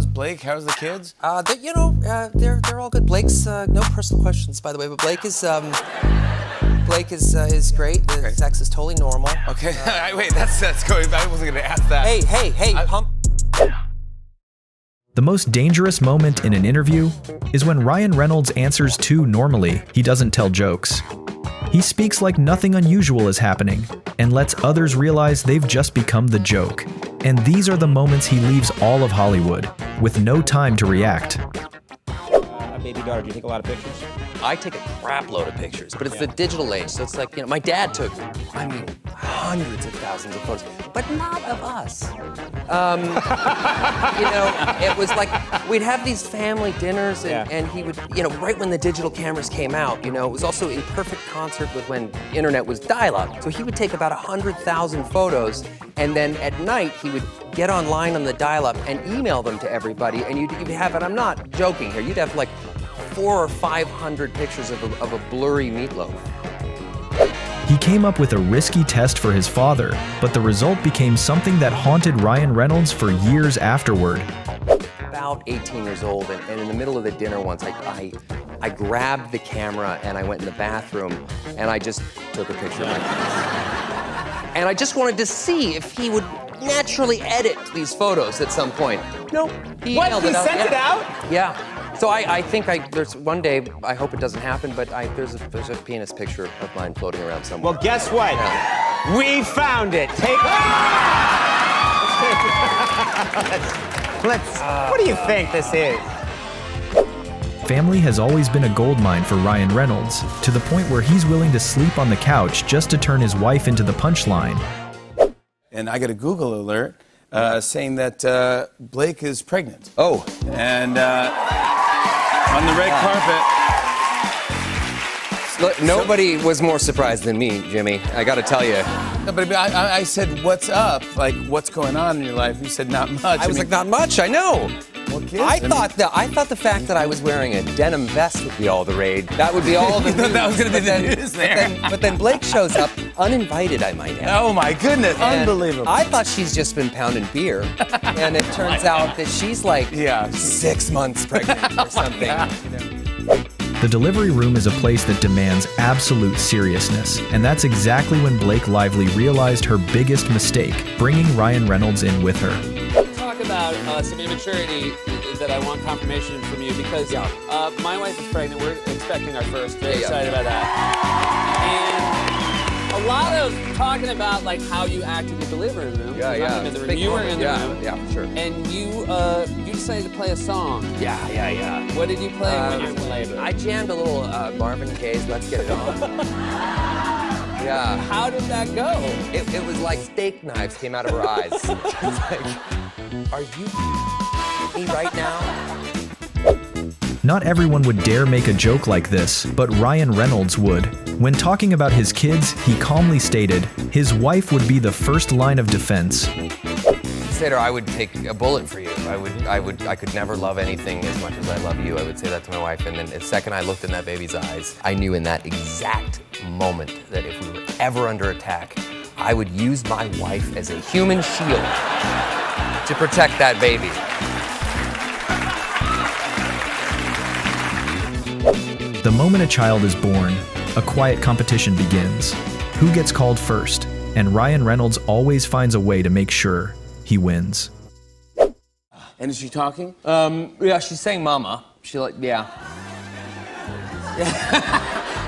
How's Blake? How's the kids? They're all good. Blake's no personal questions, by the way, but Blake is great. The sex is totally normal. Okay, wait, that's going. I wasn't gonna ask that. Hey, pump. The most dangerous moment in an interview is when Ryan Reynolds answers too normally. He doesn't tell jokes. He speaks like nothing unusual is happening and lets others realize they've just become the joke. And these are the moments he leaves all of Hollywood with no time to react. Baby daughter, do you take a lot of pictures? I take a crap load of pictures, but it's the digital age, so it's like, my dad took, hundreds of thousands of photos, but not of us. It was like, we'd have these family dinners, and he would, right when the digital cameras came out, it was also in perfect concert with when internet was dial-up. So he would take about 100,000 photos, and then at night, he would get online on the dial-up and email them to everybody, and you'd have, and I'm not joking here, you'd have like 400 or 500 pictures of a blurry meatloaf. He came up with a risky test for his father, but the result became something that haunted Ryan Reynolds for years afterward. About 18 years old, and in the middle of the dinner once, I grabbed the camera and I went in the bathroom and I just took a picture of my kids. And I just wanted to see if he would naturally edit these photos at some point. No, he emailed it out. Sent it out? Yeah. So I think there's one day, I hope it doesn't happen, but there's a penis picture of mine floating around somewhere. Well, guess what? Yeah. We found it. What do you think this is? Family has always been a goldmine for Ryan Reynolds, to the point where he's willing to sleep on the couch just to turn his wife into the punchline. And I got a Google alert saying that Blake is pregnant. Oh. And on the red carpet. Look, nobody was more surprised than me, Jimmy. I got to tell you. No, but I said, what's up? Like, what's going on in your life? You said, not much. I was like, not much, I know. What kids? I thought the fact that I was wearing a denim vest would be all the rage. That would be all the news. That was going to be the news there. But then Blake shows up, uninvited, I might add. Oh my goodness, And unbelievable. I thought she's just been pounding beer, and it turns out that she's like 6 months pregnant or something. The delivery room is a place that demands absolute seriousness, and that's exactly when Blake Lively realized her biggest mistake, bringing Ryan Reynolds in with her. Talk about some immaturity that I want confirmation from you, because my wife is pregnant. We're expecting our first. Very excited about that. And a lot of talking about like how you act in the delivery room. I'm in the room. You were in the room. Yeah, sure. And you decided to play a song. Yeah. What did you play when you were in labor? I jammed a little Marvin Gaye's "Let's Get It On." Yeah. How did that go? It was like steak knives came out of her eyes. It's like, are you me right now? Not everyone would dare make a joke like this, but Ryan Reynolds would. When talking about his kids, he calmly stated, his wife would be the first line of defense. Say to her, I would take a bullet for you. I could never love anything as much as I love you. I would say that to my wife, and then the second I looked in that baby's eyes, I knew in that exact moment that if we were ever under attack, I would use my wife as a human shield to protect that baby. The moment a child is born, a quiet competition begins. Who gets called first? And Ryan Reynolds always finds a way to make sure he wins. And is she talking? Yeah, she's saying mama.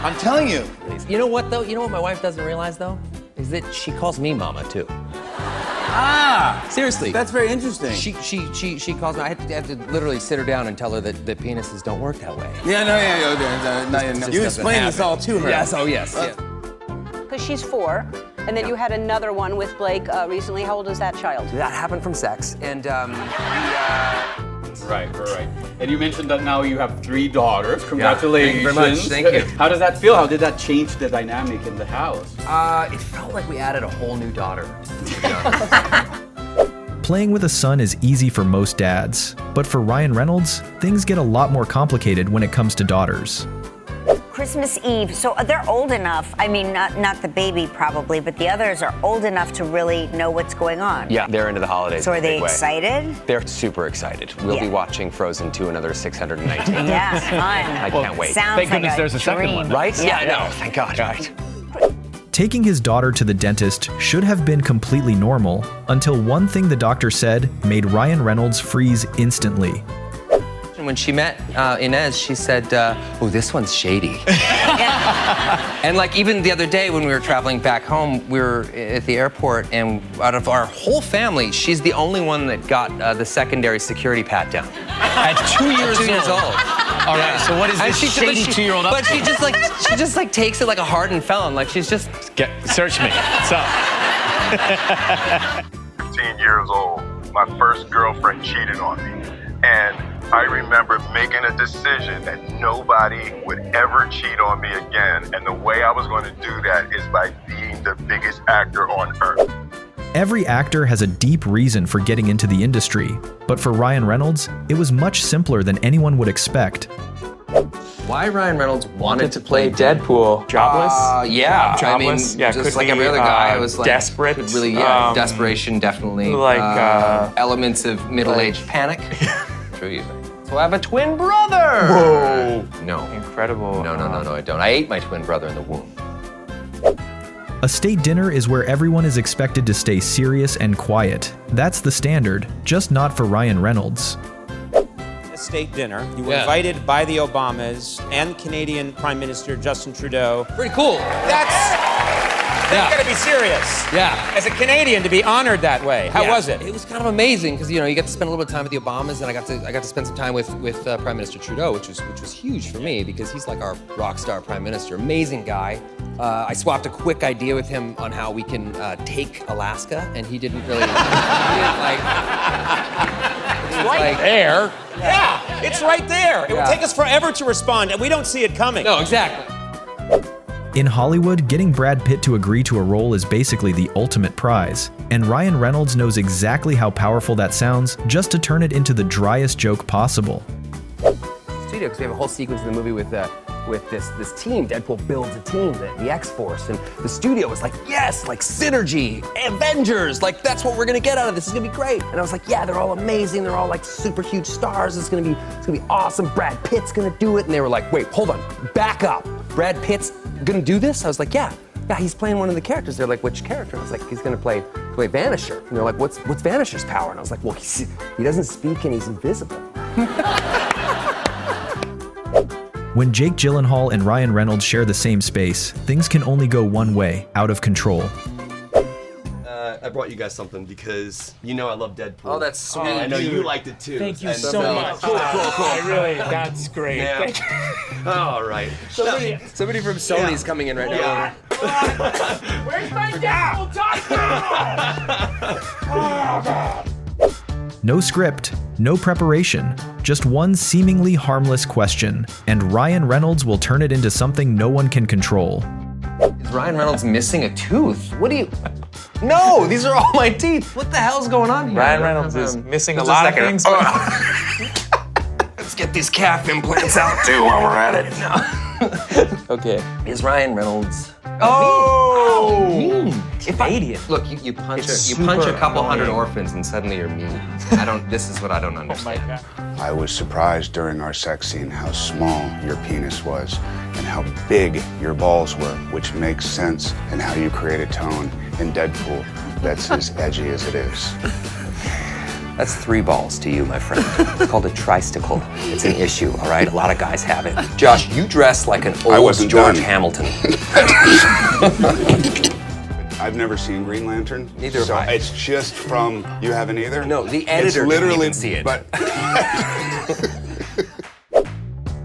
I'm telling you. You know what, though? You know what my wife doesn't realize, though? Is that she calls me mama, too. Seriously. That's very interesting. She calls me. I have to literally sit her down and tell her that penises don't work that way. No. You explained this all to her. Yes, yes. Because she's 4, and then you had another one with Blake recently. How old is that child? That happened from sex, and Right. And you mentioned that now you have 3 daughters. Congratulations. Thank you very much. Thank you. How does that feel? How did that change the dynamic in the house? It felt like we added a whole new daughter. Playing with a son is easy for most dads, but for Ryan Reynolds, things get a lot more complicated when it comes to daughters. Christmas Eve. So they're old enough. I mean, not the baby probably, but the others are old enough to really know what's going on. Yeah, they're into the holidays. So are in a they big way. excited? They're super excited. We'll be Yeah. watching Frozen 2 another 619. Yeah, fun. I can't wait. Sounds Thank like goodness a there's a second dream. one. Right? Yeah. No, thank God. Right. Taking his daughter to the dentist should have been completely normal until one thing the doctor said made Ryan Reynolds freeze instantly. When she met Inez, she said, "Oh, this one's shady." And like even the other day when we were traveling back home, we were at the airport, and out of our whole family, she's the only one that got the secondary security pat down. At 2 years 2 years old. All right, so what is And this she- shady but she- 2-year-old up But she just like takes it like a hardened felon. Like she's just Search me. What's up? 15 years old, my first girlfriend cheated on me. And I remember making a decision that nobody would ever cheat on me again. And the way I was going to do that is by being the biggest actor on earth. Every actor has a deep reason for getting into the industry, but for Ryan Reynolds, it was much simpler than anyone would expect. why Ryan Reynolds wanted to play Deadpool. Jobless? Yeah, Jobless? I mean, Yeah, just could like be, every other guy, I was like desperate. could really, desperation definitely. Like, elements of middle-aged panic. True, you. So I have a twin brother. Whoa! No. Incredible. No, I don't. I ate my twin brother in the womb. A state dinner is where everyone is expected to stay serious and quiet. That's the standard, just not for Ryan Reynolds. A state dinner. You were invited by the Obamas and Canadian Prime Minister Justin Trudeau. Pretty cool. That's gotta be serious. Yeah. As a Canadian, to be honored that way. How was it? It was kind of amazing because you get to spend a little bit of time with the Obamas, and I got to spend some time with Prime Minister Trudeau, which was huge for me because he's like our rock star Prime Minister, amazing guy. I swapped a quick idea with him on how we can take Alaska, and he didn't really. Right there. Yeah, it's right there. It would take us forever to respond, and we don't see it coming. No, exactly. In Hollywood, getting Brad Pitt to agree to a role is basically the ultimate prize, and Ryan Reynolds knows exactly how powerful that sounds just to turn it into the driest joke possible. Studio, because we have a whole sequence in the movie with this team. Deadpool builds a team, the X-Force, and the studio was like, yes, like synergy, Avengers, like that's what we're gonna get out of this. It's gonna be great. And I was like, yeah, they're all amazing. They're all like super huge stars. It's gonna be awesome. Brad Pitt's gonna do it. And they were like, wait, hold on, back up. Brad Pitt's gonna do this? I was like, yeah, he's playing one of the characters. They're like, which character? I was like, he's gonna play Vanisher. And they're like, what's Vanisher's power? And I was like, well, he doesn't speak and he's invisible. When Jake Gyllenhaal and Ryan Reynolds share the same space, things can only go one way, out of control. I brought you guys something because you know I love Deadpool. Oh, that's sweet. I know you liked it too. Thank you And so much. Cool. That's great. Yeah. Thank you. All right. Somebody from Sony's coming in right now. Where's my Deadpool tie? No script, no preparation, just one seemingly harmless question, and Ryan Reynolds will turn it into something no one can control. Is Ryan Reynolds missing a tooth? What do you... No, these are all my teeth. What the hell's going on here? Ryan Reynolds is missing a lot of things. Let's get these calf implants out too while we're at it. No. Okay. Is Ryan Reynolds... mean. Canadian. Look, you punch a super couple hundred annoying. orphans and suddenly you're mean. This is what I don't understand. Oh my God. I was surprised during our sex scene how small your penis was and how big your balls were, which makes sense in how you create a tone in Deadpool that's as edgy as it is. That's 3 balls to you, my friend. It's called a tricycle. It's an issue, all right? A lot of guys have it. Josh, you dress like an old George Hamilton. I've never seen Green Lantern. Neither have so I. It's just from, you haven't either? No, the editor didn't even see it. But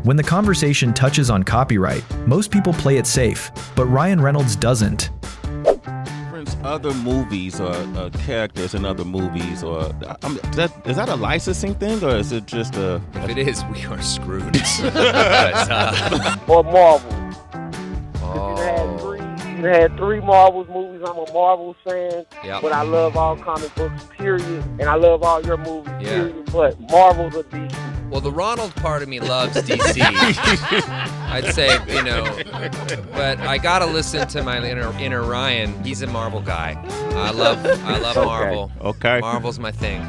When the conversation touches on copyright, most people play it safe, but Ryan Reynolds doesn't. Other movies or characters in other movies, or is that a licensing thing, or is it just a? If it is, we are screwed. Or Marvel. You had 3 Marvels movies. I'm a Marvel fan, but I love all comic books, period. And I love all your movies, period. But Marvel's a DC. Well, the Ronald part of me loves DC. I'd say, you know, but I gotta listen to my inner Ryan. He's a Marvel guy. I love Marvel. Okay. Marvel's my thing.